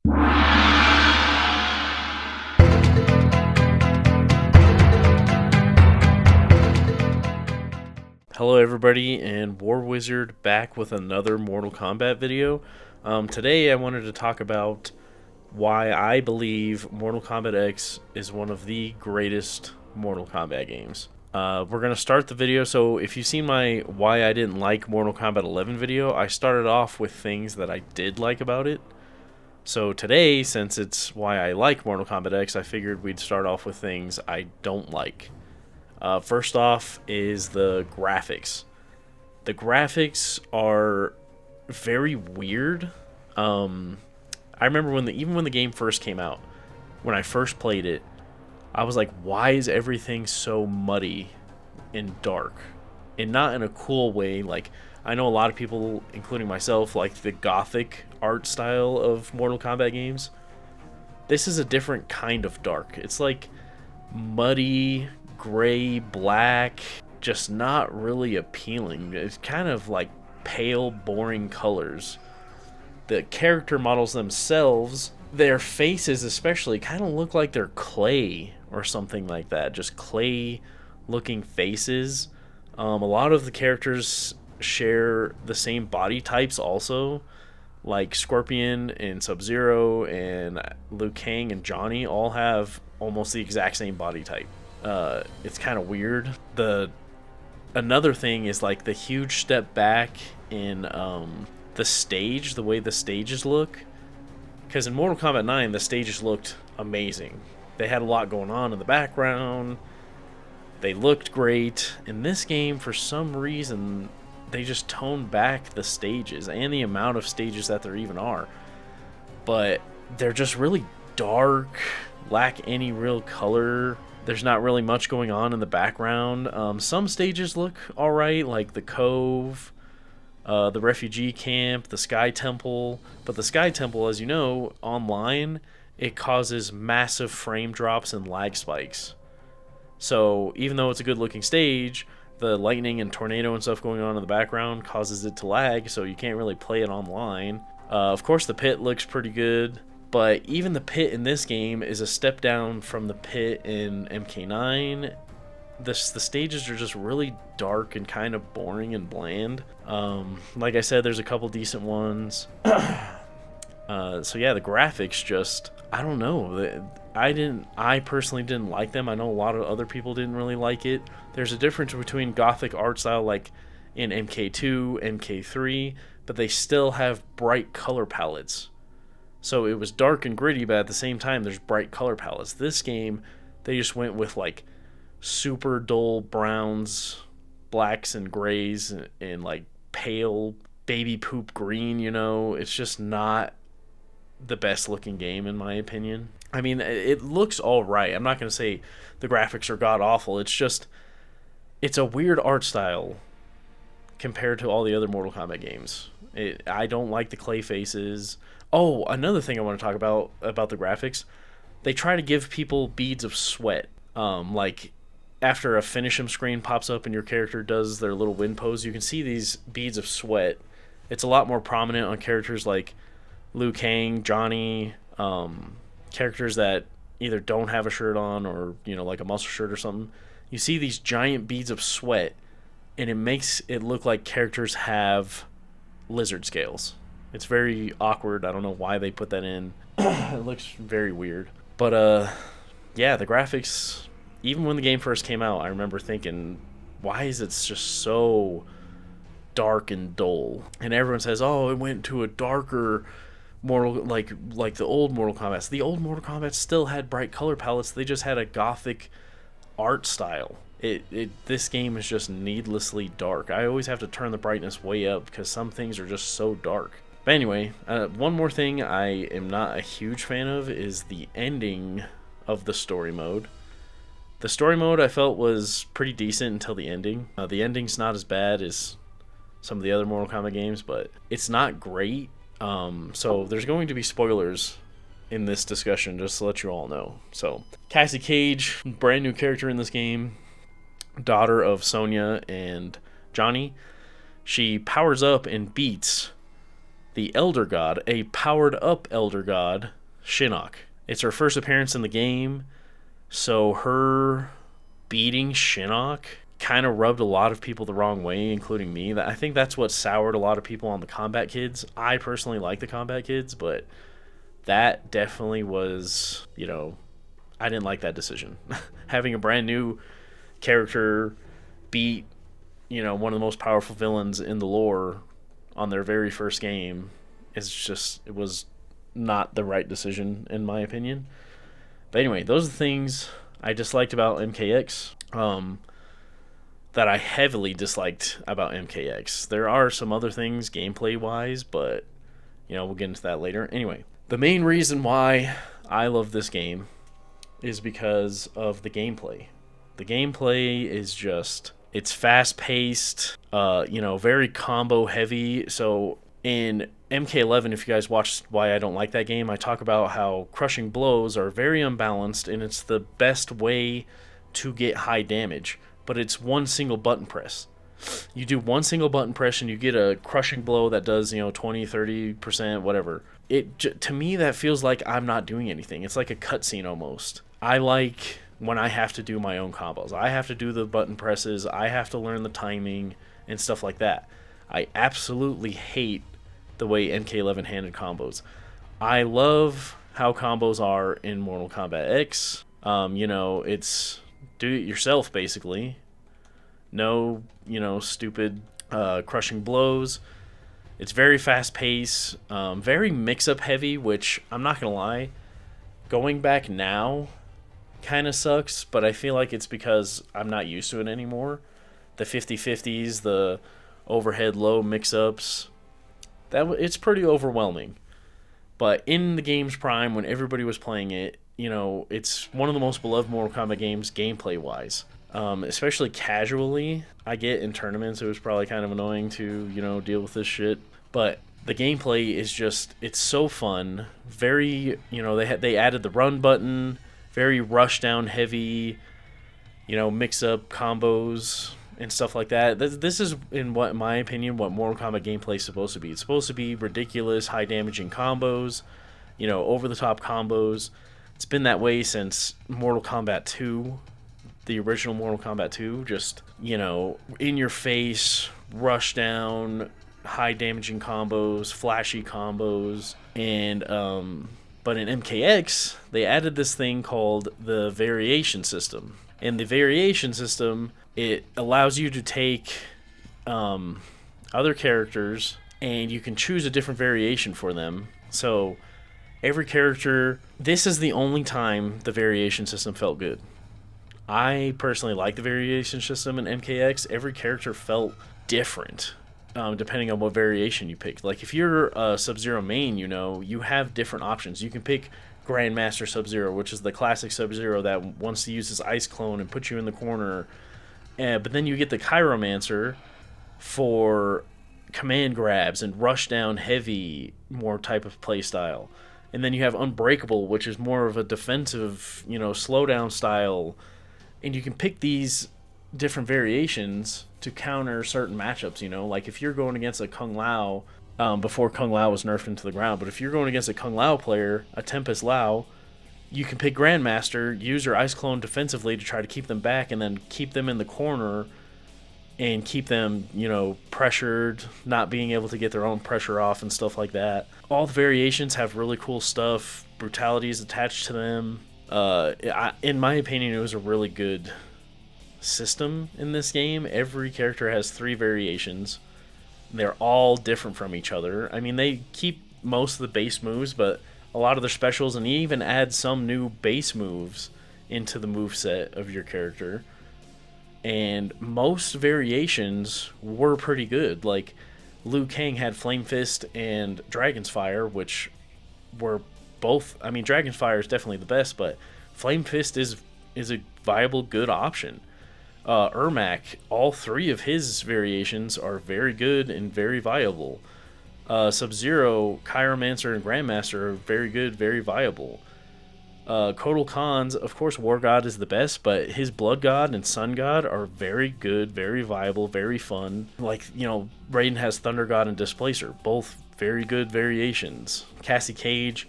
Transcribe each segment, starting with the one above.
Hello everybody, and War Wizard back with another Mortal Kombat video. Today I wanted to talk about why I believe Mortal Kombat X is one of the greatest Mortal Kombat games. We're going to start the video, so if you've seen my why I didn't like Mortal Kombat 11 video, I started off with things that I did like about it. So today, since it's why I like Mortal Kombat X, I figured we'd start off with things I don't like. First off is the graphics. The graphics are very weird. I remember even when the game first came out, when I first played it, I was like, why is everything so muddy and dark? And not in a cool way. Like, I know a lot of people, including myself, like the gothic art style of Mortal Kombat games. This is a different kind of dark. It's like muddy, gray, black, just not really appealing. It's kind of like pale, boring colors. The character models themselves, their faces especially, kind of look like they're clay or something like that. Just clay looking faces. A lot of the characters share the same body types also, like Scorpion and Sub-Zero and Liu Kang and Johnny all have almost the exact same body type. It's kind of weird. Another thing is like the huge step back in the stage, the way the stages look. Because in Mortal Kombat 9, the stages looked amazing. They had a lot going on in the background. They looked great. In this game, for some reason, they just toned back the stages and the amount of stages that there even are. But they're just really dark, lack any real color. There's not really much going on in the background. Some stages look alright, like the Cove, the Refugee Camp, the Sky Temple. But the Sky Temple, as you know, online, it causes massive frame drops and lag spikes. So even though it's a good looking stage, the lightning and tornado and stuff going on in the background causes it to lag, so you can't really play it online. Of course, the pit looks pretty good. But even the pit in this game is a step down from the pit in MK9. The stages are just really dark and kind of boring and bland. Like I said, there's a couple decent ones. So yeah, the graphics just, I don't know. I personally didn't like them. I know a lot of other people didn't really like it. There's a difference between gothic art style like in MK2, MK3, but they still have bright color palettes. So it was dark and gritty, but at the same time, there's bright color palettes. This game, they just went with like super dull browns, blacks, and grays, and like pale baby poop green, you know? It's just not the best looking game, in my opinion. I mean, it looks all right. I'm not going to say the graphics are god awful. It's just, it's a weird art style compared to all the other Mortal Kombat games. I don't like the clay faces. Oh, another thing I want to talk about the graphics. They try to give people beads of sweat. Like, after a finish 'em screen pops up and your character does their little wind pose, you can see these beads of sweat. It's a lot more prominent on characters like Liu Kang, Johnny, characters that either don't have a shirt on or, you know, like a muscle shirt or something. You see these giant beads of sweat, and it makes it look like characters have lizard scales. It's very awkward. I don't know why they put that in. It looks very weird. But, yeah, the graphics, even when the game first came out, I remember thinking, why is it just so dark and dull? And everyone says, oh, it went to a darker Mortal, like the old Mortal Kombat. The old Mortal Kombat still had bright color palettes. They just had a gothic art style. This game is just needlessly dark. I always have to turn the brightness way up because some things are just so dark. But anyway, one more thing I am not a huge fan of is the ending of the story mode. The story mode I felt was pretty decent until the ending. The ending's not as bad as some of the other Mortal Kombat games, but it's not great. So there's going to be spoilers in this discussion, just to let you all know. So Cassie Cage, brand new character in this game, daughter of Sonya and Johnny. She powers up and beats the Elder God, a powered up Elder God, Shinnok. It's her first appearance in the game, so her beating Shinnok kind of rubbed a lot of people the wrong way, including me. I think that's what soured a lot of people on the Kombat Kids. I personally like the Kombat Kids, but that definitely was, I didn't like that decision. Having a brand new character beat, one of the most powerful villains in the lore on their very first game it was not the right decision, in my opinion. But anyway, those are the things I disliked about MKX. That I heavily disliked about MKX. There are some other things gameplay wise, but we'll get into that later. Anyway, the main reason why I love this game is because of the gameplay. The gameplay is it's fast paced, very combo heavy. So in MK11, if you guys watched why I don't like that game, I talk about how crushing blows are very unbalanced, and it's the best way to get high damage. But it's one single button press. You do one single button press and you get a crushing blow that does, 20, 30%, whatever. To me, that feels like I'm not doing anything. It's like a cutscene almost. I like when I have to do my own combos. I have to do the button presses. I have to learn the timing and stuff like that. I absolutely hate the way MK11 handled combos. I love how combos are in Mortal Kombat X. It's do it yourself, basically. No, stupid crushing blows. It's very fast paced, very mix up heavy, which I'm not gonna lie, going back now kind of sucks, but I feel like it's because I'm not used to it anymore. The 50-50s, the overhead low mix ups, it's pretty overwhelming. But in the game's prime, when everybody was playing it, it's one of the most beloved Mortal Kombat games gameplay wise. Especially casually. I get in tournaments it was probably kind of annoying to, deal with this shit. But the gameplay is it's so fun. Very, they added the run button, very rush down heavy, mix up combos and stuff like that. This is, in my opinion, what Mortal Kombat gameplay is supposed to be. It's supposed to be ridiculous, high damaging combos, over the top combos. It's been that way since Mortal Kombat 2, the original Mortal Kombat 2. Just, in your face, rush down, high damaging combos, flashy combos. And, but in MKX, they added this thing called the variation system. And the variation system, it allows you to take other characters and you can choose a different variation for them. So every character, this is the only time the variation system felt good. I personally like the variation system in MKX. Every character felt different, depending on what variation you picked. Like, if you're a Sub-Zero main, you have different options. You can pick Grandmaster Sub-Zero, which is the classic Sub-Zero that wants to use his ice clone and put you in the corner. But then you get the Chiromancer for command grabs and rush down heavy, more type of play style. And then you have Unbreakable, which is more of a defensive, slowdown style. And you can pick these different variations to counter certain matchups, Like, if you're going against a Kung Lao, before Kung Lao was nerfed into the ground, but if you're going against a Kung Lao player, a Tempest Lao, you can pick Grandmaster, use your Ice Clone defensively to try to keep them back, and then keep them in the corner and keep them, pressured, not being able to get their own pressure off and stuff like that. All the variations have really cool stuff. Brutality is attached to them. In my opinion, it was a really good system in this game. Every character has 3 variations. They're all different from each other. I mean, they keep most of the base moves, but a lot of their specials, and even add some new base moves into the moveset of your character. And most variations were pretty good. Like, Liu Kang had Flame Fist and Dragon's Fire, which were both... I mean, Dragon's Fire is definitely the best, but Flame Fist is a viable, good option. Ermac, all 3 of his variations are very good and very viable. Sub-Zero, Chiromancer, and Grandmaster are very good, very viable. Kotal Khan's, of course, War God is the best, but his Blood God and Sun God are very good, very viable, very fun. Like, Raiden has Thunder God and Displacer, both very good variations. Cassie Cage,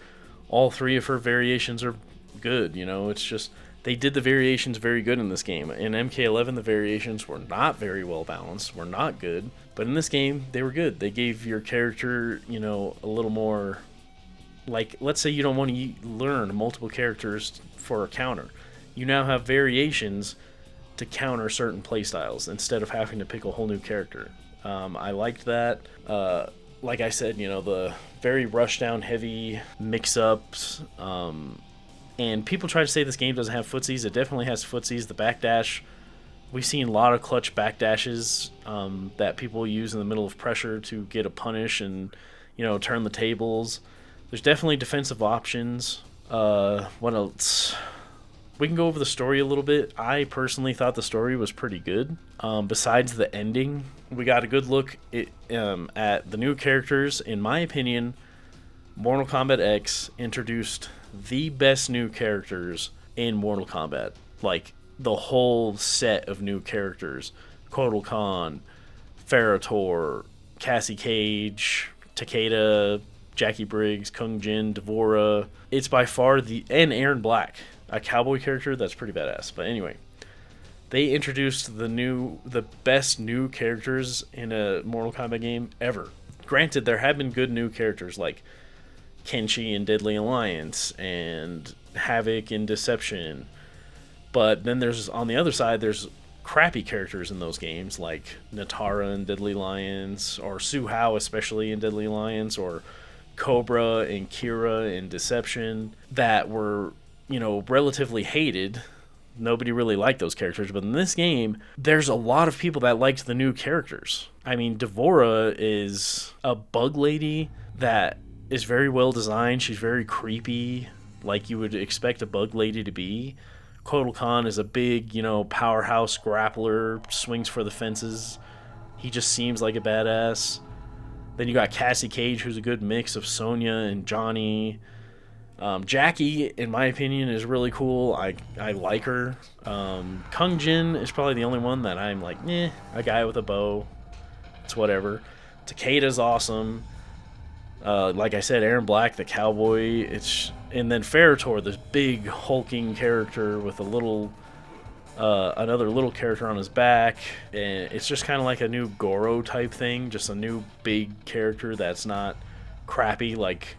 all three of her variations are good. It's just they did the variations very good in this game. In MK11, the variations were not very well balanced, were not good. But in this game, they were good. They gave your character, a little more. Like, let's say you don't want to learn multiple characters for a counter. You now have variations to counter certain playstyles instead of having to pick a whole new character. I liked that. Like I said, the very rushdown heavy mix-ups. And people try to say this game doesn't have footsies. It definitely has footsies. The backdash, we've seen a lot of clutch backdashes that people use in the middle of pressure to get a punish and, turn the tables. There's definitely defensive options. What else? We can go over the story a little bit. I personally thought the story was pretty good. Besides the ending, we got a good look at the new characters. In my opinion, Mortal Kombat X introduced the best new characters in Mortal Kombat. Like, the whole set of new characters. Kotal Khan, Ferrator, Cassie Cage, Takeda, Jackie Briggs, Kung Jin, Devora. It's by far and Aaron Black, a cowboy character that's pretty badass. But anyway, they introduced the best new characters in a Mortal Kombat game ever. Granted, there have been good new characters like Kenshi in Deadly Alliance and Havoc in Deception. But then on the other side, there's crappy characters in those games like Natara in Deadly Alliance, or Su Hao especially in Deadly Alliance, or Cobra and Kira in Deception that were, relatively hated. Nobody really liked those characters, but in this game, there's a lot of people that liked the new characters. I mean, Devora is a bug lady that is very well designed. She's very creepy, like you would expect a bug lady to be. Kotal Khan is a big, powerhouse grappler, swings for the fences. He just seems like a badass. Then you got Cassie Cage, who's a good mix of Sonya and Johnny. Jackie, in my opinion, is really cool. I like her. Kung Jin is probably the only one that I'm like, a guy with a bow. It's whatever. Takeda's awesome. Like I said, Aaron Black, the cowboy. And then Ferrator, this big hulking character with another little character on his back. And it's just kind of like a new Goro type thing, just a new big character that's not crappy like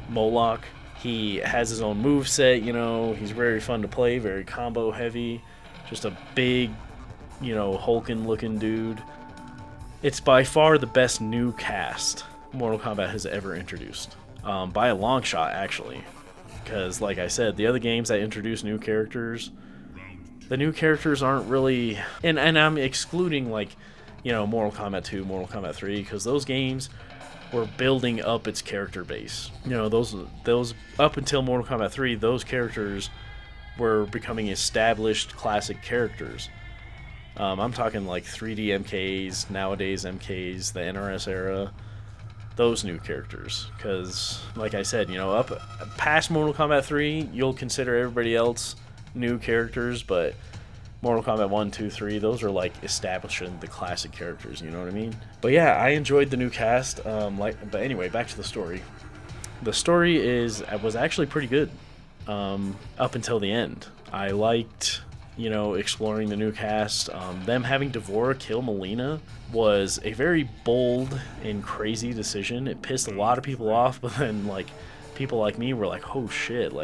Moloch. He has his own moveset, he's very fun to play, very combo heavy, just a big, hulking looking dude. It's by far the best new cast Mortal Kombat has ever introduced, by a long shot actually, because like I said, the other games that introduce new characters, the new characters aren't really, and I'm excluding Mortal Kombat 2, Mortal Kombat 3, because those games were building up its character base. Those up until Mortal Kombat 3, those characters were becoming established classic characters. I'm talking like 3D MKs, nowadays MKs, the NRS era, those new characters. Because, like I said, up past Mortal Kombat 3, you'll consider everybody else new characters, but Mortal Kombat 1, 2, 3, those are like establishing the classic characters, you know what I mean? But yeah, I enjoyed the new cast. But anyway, back to the story. The story was actually pretty good up until the end. I liked, exploring the new cast. Them having Devora kill Mileena was a very bold and crazy decision. It pissed a lot of people off, but then people like me were like, oh shit,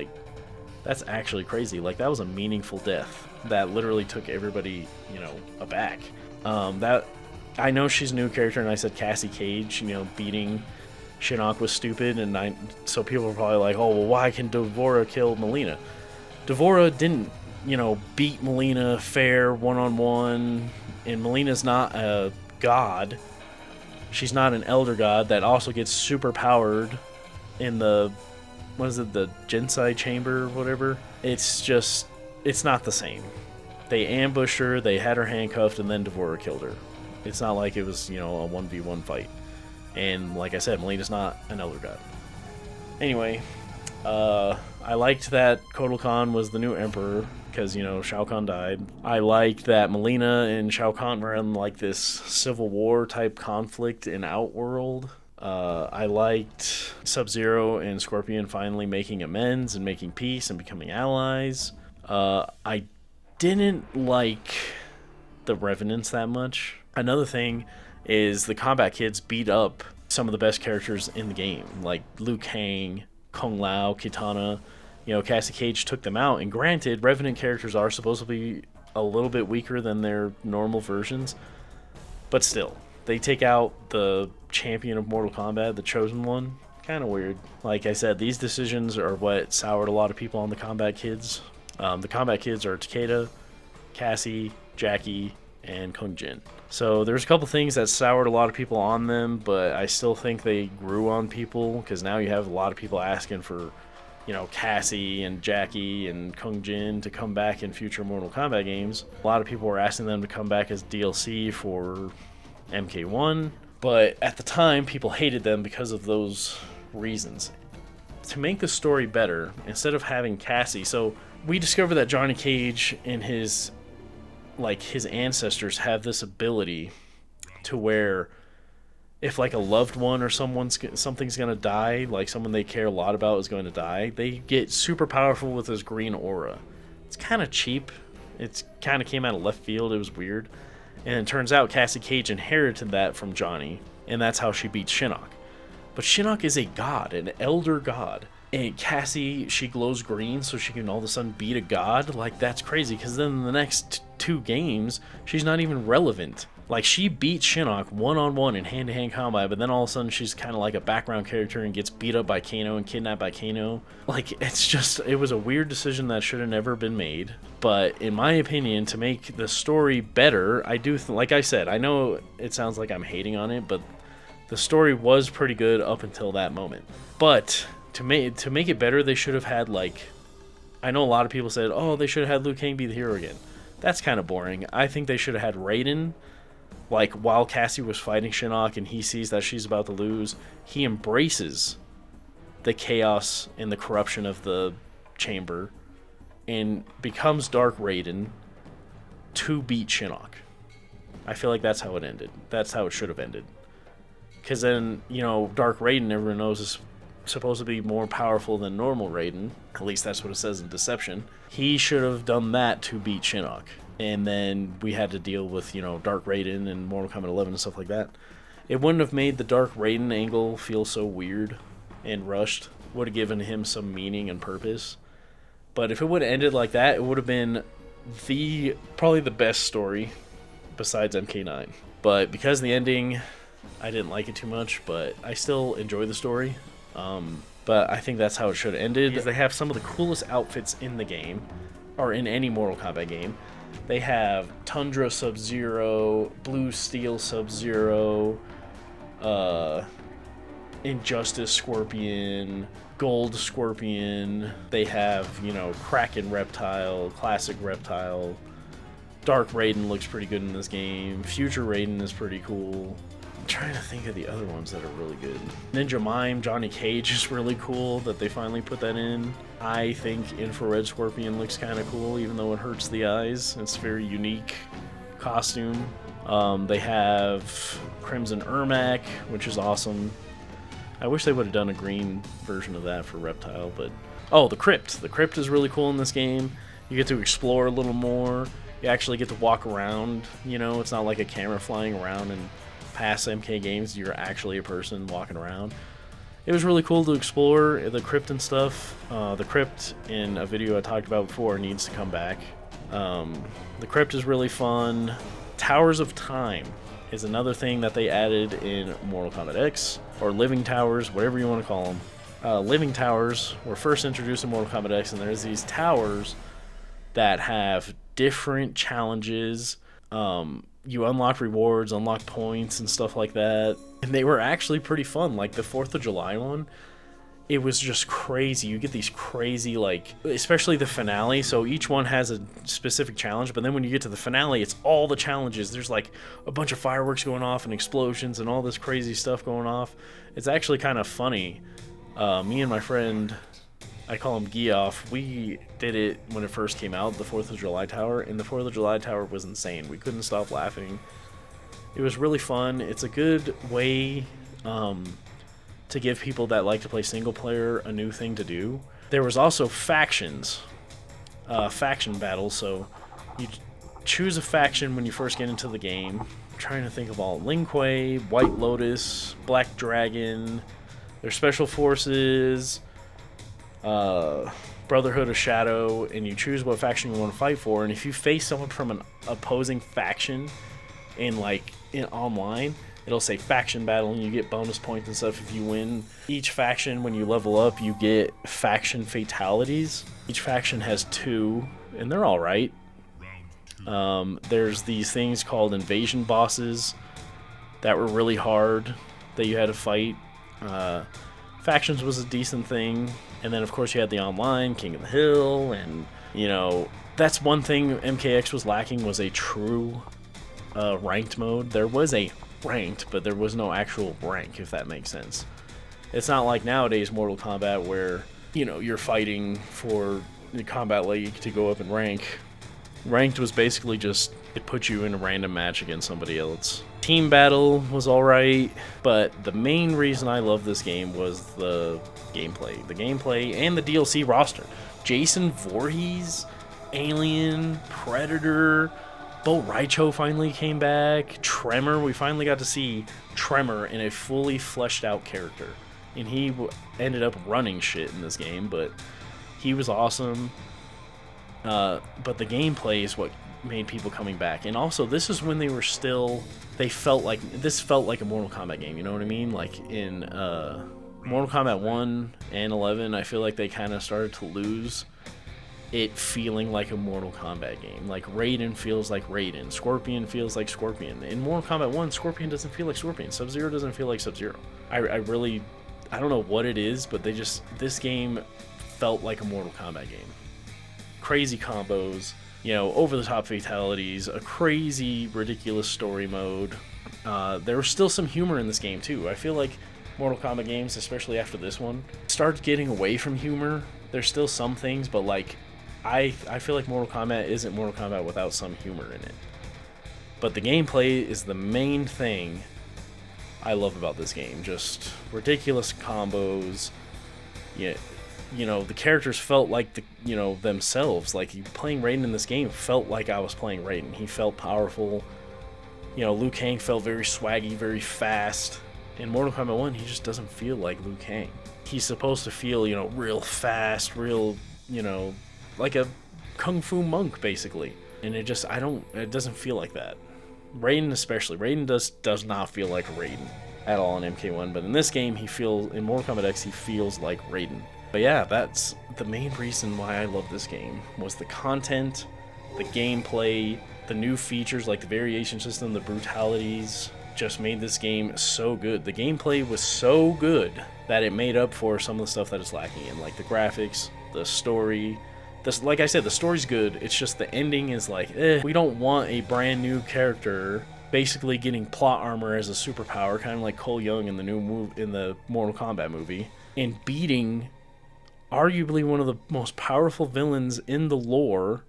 that's actually crazy. That was a meaningful death that literally took everybody, aback. That I know she's a new character, and I said Cassie Cage, beating Shinnok was stupid, and so people are probably like, oh, well, why can Devora kill Mileena? Devora didn't, beat Mileena fair one-on-one, and Melina's not a god. She's not an elder god that also gets super powered in the Jinsai chamber or whatever. It's not the same. They ambushed her, they had her handcuffed, and then Devora killed her. It's not like it was, a 1v1 fight. And like I said, Melina's not an elder god. Anyway, I liked that Kotal Khan was the new emperor, because, Shao Kahn died. I liked that Mileena and Shao Kahn were in, this civil war type conflict in Outworld. I liked Sub-Zero and Scorpion finally making amends and making peace and becoming allies. I didn't like the Revenants that much. Another thing is the Kombat Kids beat up some of the best characters in the game, like Liu Kang, Kung Lao, Kitana. Cassie Cage took them out, and granted, Revenant characters are supposed to be a little bit weaker than their normal versions, but still, they take out the champion of Mortal Kombat, the chosen one. Kind of weird. Like I said, these decisions are what soured a lot of people on the Kombat Kids. The Kombat Kids are Takeda, Cassie, Jackie, and Kung Jin. So there's a couple things that soured a lot of people on them, but I still think they grew on people, because now you have a lot of people asking for, Cassie and Jackie and Kung Jin to come back in future Mortal Kombat games. A lot of people were asking them to come back as DLC for MK1, but at the time, people hated them because of those reasons. To make the story better, instead of having Cassie, so we discovered that Johnny Cage and his ancestors have this ability to where if like a loved one or something's gonna die, like someone they care a lot about is going to die, they get super powerful with this green aura. It's kind of cheap. It kind of came out of left field. It was weird. And it turns out Cassie Cage inherited that from Johnny, and that's how she beats Shinnok. But Shinnok is a god, an elder god. And Cassie, she glows green, so she can all of a sudden beat a god. Like, that's crazy, because then in the next two games, she's not even relevant. Like, she beats Shinnok one-on-one in hand-to-hand combat, but then all of a sudden she's kind of like a background character and gets beat up by Kano and kidnapped by Kano. Like, it was a weird decision that should have never been made. But in my opinion, to make the story better, I do, like I said, I know it sounds like I'm hating on it, but the story was pretty good up until that moment. But to make it better, they should have had, like, I know a lot of people said, oh, they should have had Liu Kang be the hero again. That's kind of boring. I think they should have had Raiden. Like, while Cassie was fighting Shinnok and he sees that she's about to lose, he embraces the chaos and the corruption of the chamber and becomes Dark Raiden to beat Shinnok. I feel like that's how it ended. That's how it should have ended. Because then, Dark Raiden, everyone knows, is supposed to be more powerful than normal Raiden. At least that's what it says in Deception. He should have done that to beat Shinnok. And then we had to deal with, Dark Raiden and Mortal Kombat 11 and stuff like that. It wouldn't have made the Dark Raiden angle feel so weird and rushed. Would have given him some meaning and purpose. But if it would have ended like that, it would have been probably the best story besides MK9. But because of the ending, I didn't like it too much, but I still enjoy the story. But I think that's how it should have ended. Because they have some of the coolest outfits in the game, or in any Mortal Kombat game. They have Tundra Sub-Zero, Blue Steel Sub-Zero, Injustice Scorpion, Gold Scorpion. They have, Kraken Reptile, Classic Reptile. Dark Raiden looks pretty good in this game. Future Raiden is pretty cool. I'm trying to think of the other ones that are really good. Ninja Mime, Johnny Cage is really cool that they finally put that in. I think Infrared Scorpion looks kind of cool, even though it hurts the eyes. It's a very unique costume. They have Crimson Ermac, which is awesome. I wish they would have done a green version of that for Reptile, but... Oh, the Crypt. The Crypt is really cool in this game. You get to explore a little more. You actually get to walk around, It's not like a camera flying around and past MK games. You're actually a person walking around. It was really cool to explore the Crypt and stuff. The Crypt, in a video I talked about before, needs to come back. The Crypt is really fun. Towers of Time is another thing that they added in Mortal Kombat X, or Living Towers, whatever you want to call them. Living Towers were first introduced in Mortal Kombat X, and there's these towers that have different challenges. You unlock rewards, unlock points, and stuff like that. And they were actually pretty fun. Like the 4th of July one, it was just crazy. You get these crazy, especially the finale. So each one has a specific challenge, but then when you get to the finale, it's all the challenges. There's a bunch of fireworks going off and explosions and all this crazy stuff going off. It's actually kind of funny. Me and my friend, I call him Geoff, we did it when it first came out, the 4th of July Tower, and the 4th of July Tower was insane. We couldn't stop laughing. It was really fun. It's a good way to give people that like to play single player a new thing to do. There was also factions, faction battles. So you choose a faction when you first get into the game. I'm trying to think of all: Lin Kuei, White Lotus, Black Dragon. There's Special Forces, Brotherhood of Shadow, and you choose what faction you want to fight for. And if you face someone from an opposing faction in online, it'll say faction battle, and you get bonus points and stuff if you win. Each faction, when you level up, you get faction fatalities. Each faction has 2, and they're all right. There's these things called invasion bosses that were really hard that you had to fight. Factions was a decent thing. And then, of course, you had the online, King of the Hill, and, that's one thing MKX was lacking, was a true ranked mode. There was a ranked, but there was no actual rank, if that makes sense. It's not like nowadays Mortal Kombat where, you're fighting for the Combat League to go up in rank. Ranked was basically just, it put you in a random match against somebody else. Team battle was alright, but the main reason I love this game was the gameplay. The gameplay and the DLC roster. Jason Voorhees, Alien, Predator, Bo Raicho finally came back. Tremor, we finally got to see Tremor in a fully fleshed out character. And he ended up running shit in this game, but he was awesome. But the gameplay is what made people coming back. And also, this is when this felt like a Mortal Kombat game, you know what I mean? Like in Mortal Kombat 1 and 11, I feel like they kind of started to lose it feeling like a Mortal Kombat game. Like Raiden feels like Raiden, Scorpion feels like Scorpion. In Mortal Kombat 1, Scorpion doesn't feel like Scorpion, Sub-Zero doesn't feel like Sub-Zero. I don't know what it is, but this game felt like a Mortal Kombat game. Crazy combos, over-the-top fatalities, a crazy, ridiculous story mode. There was still some humor in this game, too. I feel like Mortal Kombat games, especially after this one, start getting away from humor. There's still some things, but, I feel like Mortal Kombat isn't Mortal Kombat without some humor in it. But the gameplay is the main thing I love about this game. Just ridiculous combos. The characters felt like themselves. Like, playing Raiden in this game felt like I was playing Raiden. He felt powerful. Liu Kang felt very swaggy, very fast. In Mortal Kombat 1, he just doesn't feel like Liu Kang. He's supposed to feel, real fast, real, like a kung fu monk, basically. And it doesn't feel like that. Raiden especially. Raiden does not feel like Raiden at all in MK1, but in this game, in Mortal Kombat X, he feels like Raiden. But yeah, that's the main reason why I love this game, was the content, the gameplay, the new features like the variation system, the brutalities, just made this game so good. The gameplay was so good that it made up for some of the stuff that it's lacking in, like the graphics, the story. Like I said, the story's good, it's just the ending is like, we don't want a brand new character basically getting plot armor as a superpower, kind of like Cole Young in the Mortal Kombat movie, and beating arguably one of the most powerful villains in the lore.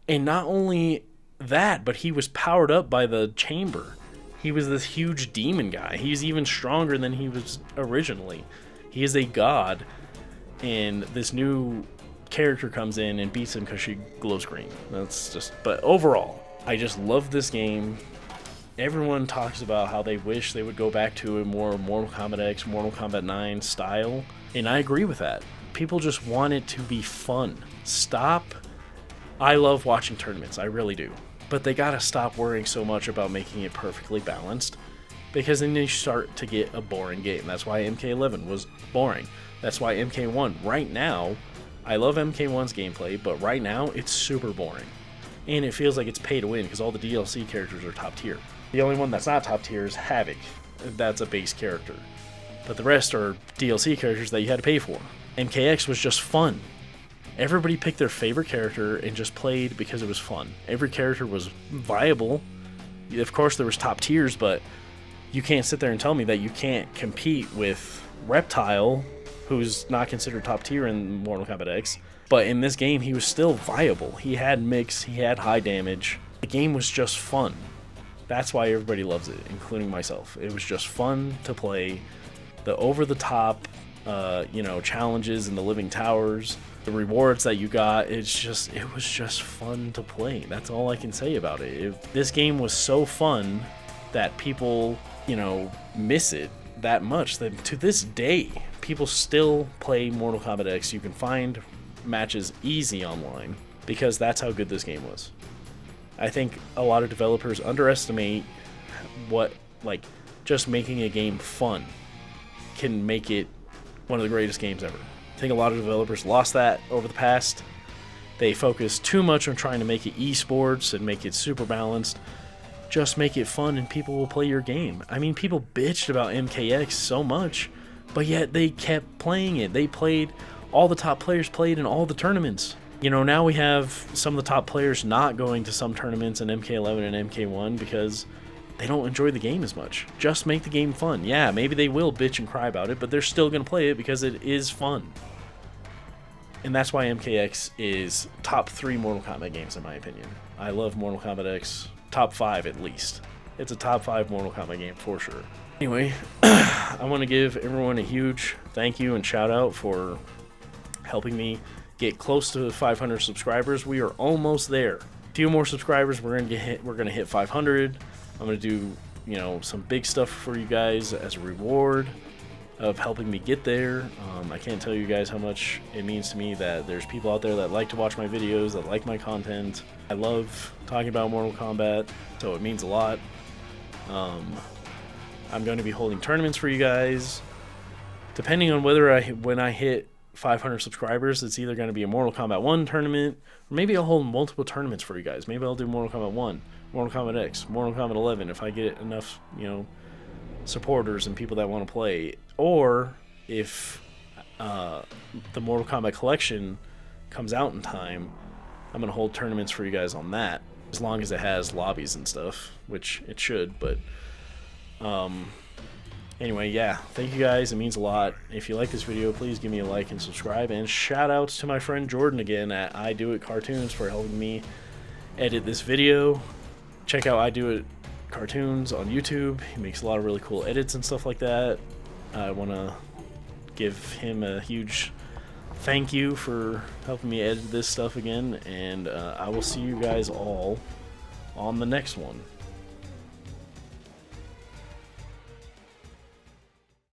And not only that, but he was powered up by the chamber. He was this huge demon guy. He's even stronger than he was originally. He is a god, and this new character comes in and beats him because she glows green. But overall, I just love this game. Everyone talks about how they wish they would go back to a more Mortal Kombat X, Mortal Kombat 9 style, and I agree with that. People just want it to be fun. I love watching tournaments, I really do. But they gotta stop worrying so much about making it perfectly balanced, because then you start to get a boring game. That's why MK11 was boring. That's why MK1, right now, I love MK1's gameplay, but right now, it's super boring. And it feels like it's pay to win, because all the DLC characters are top tier. The only one that's not top tier is Havoc. That's a base character. But the rest are DLC characters that you had to pay for. MKX was just fun. Everybody picked their favorite character and just played because it was fun. Every character was viable. Of course, there was top tiers, but you can't sit there and tell me that you can't compete with Reptile, who's not considered top tier in Mortal Kombat X. But in this game, he was still viable. He had mix, he had high damage. The game was just fun. That's why everybody loves it, including myself. It was just fun to play. The over-the-top, challenges in the living towers, the rewards that you got, it was just fun to play. That's all I can say about it. This game was so fun that people, miss it that much that to this day, people still play Mortal Kombat X. You can find matches easy online because that's how good this game was. I think a lot of developers underestimate what, just making a game fun can make it one of the greatest games ever. I think a lot of developers lost that over the past. They focused too much on trying to make it esports and make it super balanced. Just make it fun and people will play your game. I mean, people bitched about MKX so much, but yet they kept playing it. All the top players played in all the tournaments. Now we have some of the top players not going to some tournaments in MK11 and MK1 because they don't enjoy the game as much. Just make the game fun. Yeah, maybe they will bitch and cry about it, but they're still going to play it because it is fun. And that's why MKX is top 3 Mortal Kombat games in my opinion. I love Mortal Kombat X. Top 5 at least. It's a top 5 Mortal Kombat game for sure. Anyway, I want to give everyone a huge thank you and shout out for helping me get close to 500 subscribers. We are almost there. A few more subscribers, we're gonna hit 500. I'm gonna do some big stuff for you guys as a reward of helping me get there. I can't tell you guys how much it means to me that there's people out there that like to watch my videos, that like my content. I love talking about Mortal Kombat, so it means a lot. I'm going to be holding tournaments for you guys. Depending on when I hit 500 subscribers, it's either going to be a Mortal Kombat 1 tournament, or maybe I'll hold multiple tournaments for you guys. Maybe I'll do Mortal Kombat 1, Mortal Kombat X, Mortal Kombat 11 if I get enough, supporters and people that want to play. Or if the Mortal Kombat collection comes out in time, I'm going to hold tournaments for you guys on that, as long as it has lobbies and stuff, which it should. But anyway, yeah, thank you guys. It means a lot. If you like this video, please give me a like and subscribe. And shout outs to my friend Jordan again at I Do It Cartoons for helping me edit this video. Check out I Do It Cartoons on YouTube. He makes a lot of really cool edits and stuff like that. I want to give him a huge thank you for helping me edit this stuff again. And I will see you guys all on the next one.